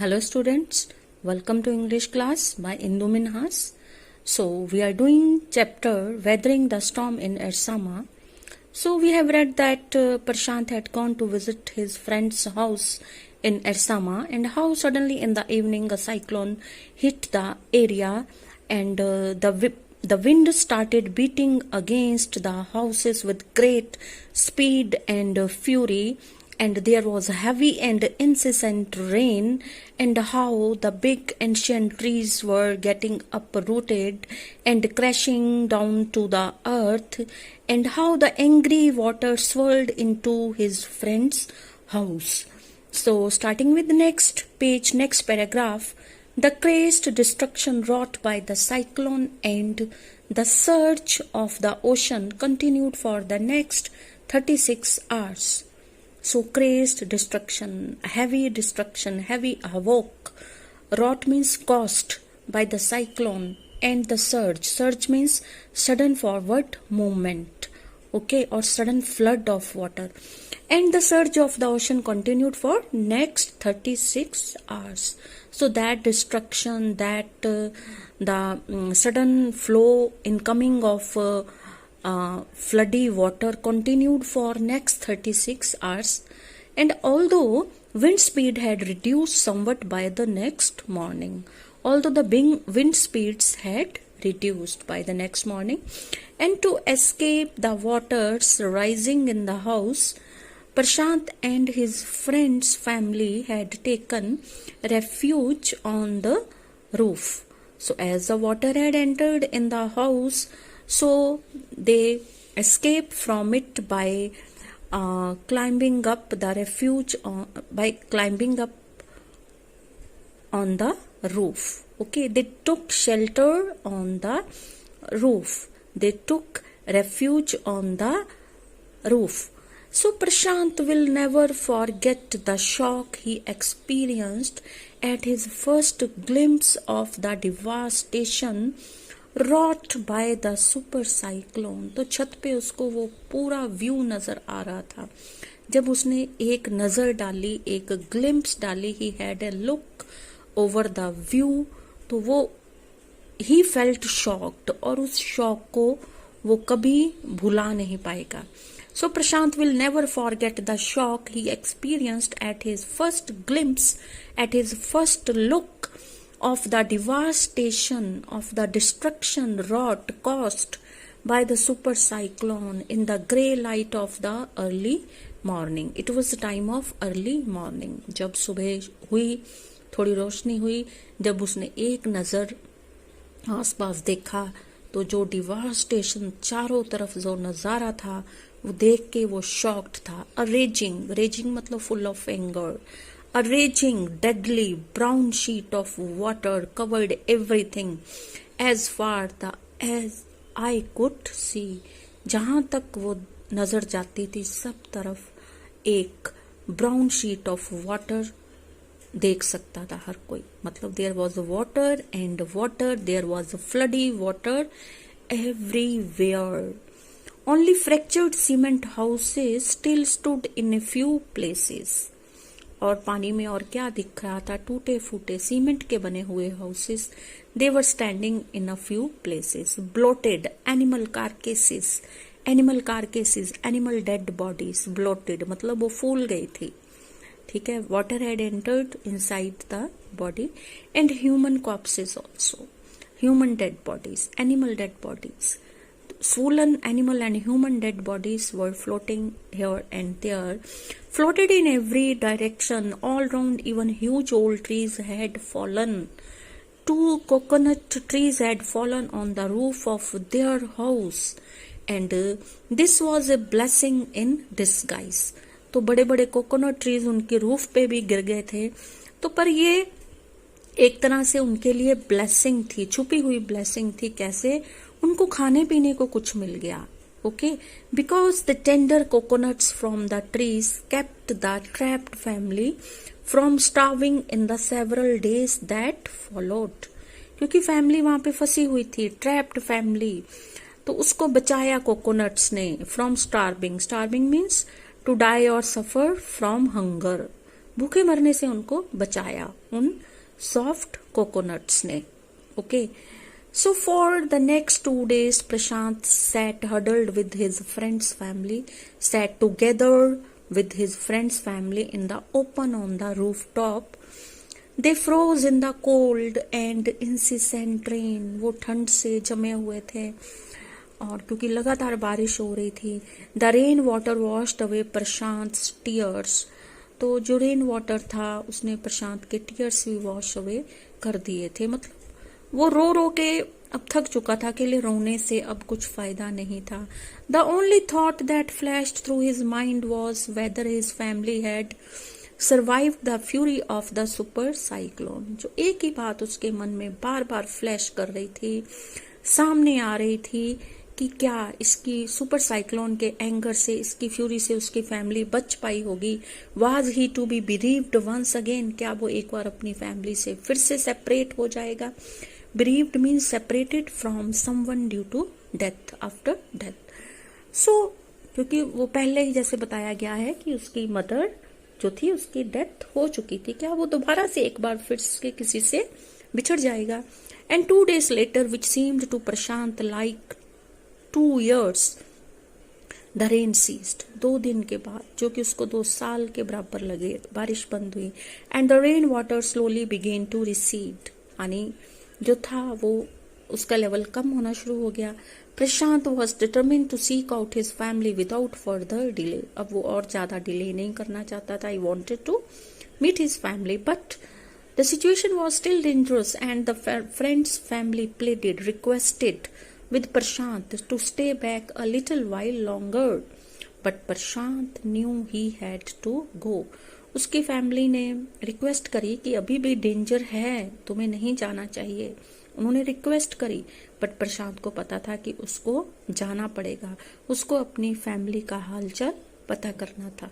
Hello students, welcome to English class by Indu Minhas. So we are doing chapter Weathering the Storm in Ersama. So we have read that Prashant had gone to visit his friend's house in Ersama, and how suddenly in the evening a cyclone hit the area, and the wind started beating against the houses with great speed and fury, and there was heavy and incessant rain, and how the big ancient trees were getting uprooted and crashing down to the earth, and how the angry water swirled into his friend's house. So starting with the next page, next paragraph, the crazed destruction wrought by the cyclone and the surge of the ocean continued for the next 36 hours. So crazed destruction, heavy havoc, wrought means caused by the cyclone, and the surge. Surge means sudden forward movement, okay, or sudden flood of water. And the surge of the ocean continued for next 36 hours. So that destruction, that the sudden flow incoming of floody water continued for next 36 hours, and although wind speed had reduced somewhat by the next morning, wind speeds had reduced by the next morning, and to escape the waters rising in the house, Prashant and his friend's family had taken refuge on the roof. So as the water had entered in the house, so they escaped from it by climbing up the refuge by climbing up on the roof. Okay, they took shelter on the roof. They took refuge on the roof. So Prashant will never forget the shock he experienced at his first glimpse of the devastation wrought by the super cyclone. तो छत पे उसको वो पूरा view नजर आ रहा था. जब उसने एक नजर डाली, एक ग्लिम्प्स डाली, he had a look over the view, तो वो he felt shocked, और उस शॉक को वो कभी भुला नहीं पाएगा. So Prashant will never forget the shock he experienced at his first glimpse, at his first look of the devastation, of the destruction wrought, caused by the super cyclone in the grey light of the early morning. It was the time of early morning. जब सुबह हुई, थोड़ी रोशनी हुई, जब उसने एक नज़र आसपास देखा, तो जो डिवास्टेशन चारों तरफ जो नज़ारा था वो देख के वो शॉक्ड था. अ रेजिंग मतलब full of anger. A raging, deadly brown sheet of water covered everything as far as I could see. जहाँ तक वो नजर जाती थी, सब तरफ एक ब्राउन शीट ऑफ वाटर देख सकता था हर कोई. मतलब there was water, there was floody water everywhere. Only fractured cement houses still stood in a few places. और पानी में और क्या दिख रहा था? टूटे फूटे सीमेंट के बने हुए houses. They were standing in a few places. Bloated animal carcasses, animal dead bodies. Bloated मतलब वो फूल गई थी, ठीक है. Water had entered inside the body, and human corpses also. Human dead bodies, animal dead bodies. Swollen animal and human dead bodies were floating here and there, floated in every direction. All round, even huge old trees had fallen. 2 coconut trees had fallen on the roof of their house, and this was a blessing in disguise. तो बड़े बड़े coconut trees उनके roof पे भी गिर गए थे, तो पर ये एक तरह से उनके लिए ब्लेसिंग थी, छुपी हुई ब्लेसिंग थी. कैसे? उनको खाने पीने को कुछ मिल गया. Okay, because the tender coconuts from the trees kept the trapped family from starving in the several days that followed. क्योंकि फैमिली वहां पे फंसी हुई थी, ट्रैप्ड फैमिली, तो उसको बचाया कोकोनट्स ने from starving. Starving means to die और सफर फ्रॉम हंगर. भूखे मरने से उनको बचाया उन सॉफ्ट कोकोनट्स ने. Okay. So for the next 2 days, Prashant sat huddled with his friend's family, sat together with his friend's family in the open on the rooftop. They froze in the cold and incessant rain. वो ठंड से जमे हुए थे और क्योंकि लगातार बारिश हो रही थी. The rain water washed away Prashant's tears. तो जो रेन वाटर था उसने प्रशांत के टीयर्स भी वॉश अवे कर दिए थे. मतलब वो रो रो के अब थक चुका था, अकेले रोने से अब कुछ फायदा नहीं था. The only thought that flashed through his mind was weather his family had survived the fury of the super cyclone. जो एक ही बात उसके मन में बार बार फ्लैश कर रही थी, सामने आ रही थी कि क्या इसकी सुपर साइक्लोन के एंगर से, इसकी फ्यूरी से उसकी फैमिली बच पाई होगी. Was he to be bereaved once again. क्या वो एक बार अपनी फैमिली से फिर से सेपरेट हो जाएगा. Bereaved means separated from someone due to death, after death. So, क्योंकि वो पहले ही जैसे बताया गया है कि उसकी मदर जो थी उसकी डेथ हो चुकी थी, क्या वो दोबारा से एक बार फिर से किसी से बिछड़ जाएगा. And 2 days later, which seemed to Prashant like 2 years, the rain ceased. 2 दिन के बाद, जो कि उसको 2 साल के बराबर लगे, बारिश बंद हुई. And the rain water slowly began to recede. यानी जो था वो उसका लेवल कम होना शुरू हो गया. Prashant was determined to seek out his family without further delay. अब वो और ज्यादा डिले नहीं करना चाहता था. He wanted to meet his family but the situation was still dangerous and the friends family pleaded, requested with Prashant to stay back a little while longer, but Prashant knew he had to go. उसकी family ने request करी कि अभी भी danger है, तुम्हें नहीं जाना चाहिए. उन्होंने रिक्वेस्ट करी बट प्रशांत को पता था कि उसको जाना पड़ेगा. उसको अपनी फैमिली का हालचाल पता करना था.